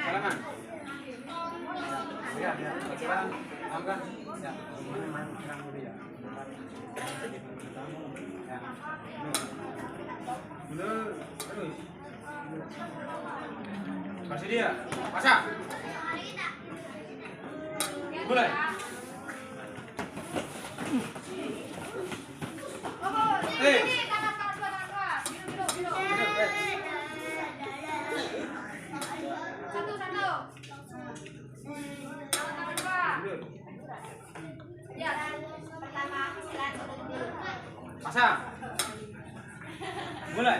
Salaman. Ya, ya. Sekarang angkat. Ya. Main serang dulu ya. Ya. Dulu. Terus. Kasih dia. Pasang. Mulai. Pasang. Mulai.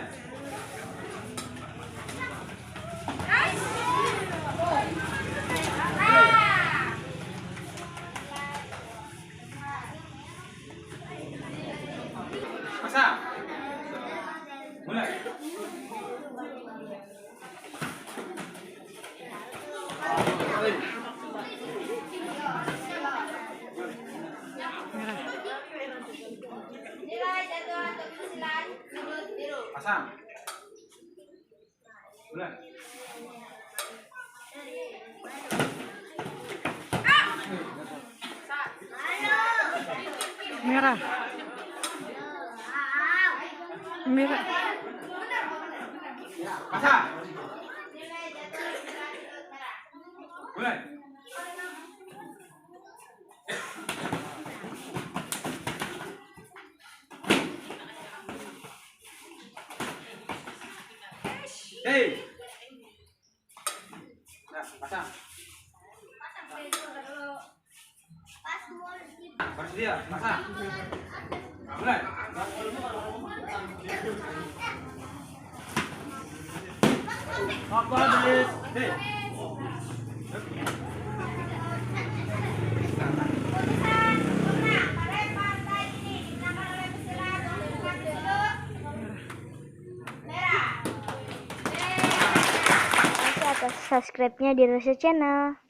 Pasang. Mulai. Pasang. Mulai. Merah. Merah. Pasang. Mulai. Hei. Nah, pasang. Kasih dia, pasang. Mulai. Apa habis? Hei. Atas subscribe-nya di Rosa Channel.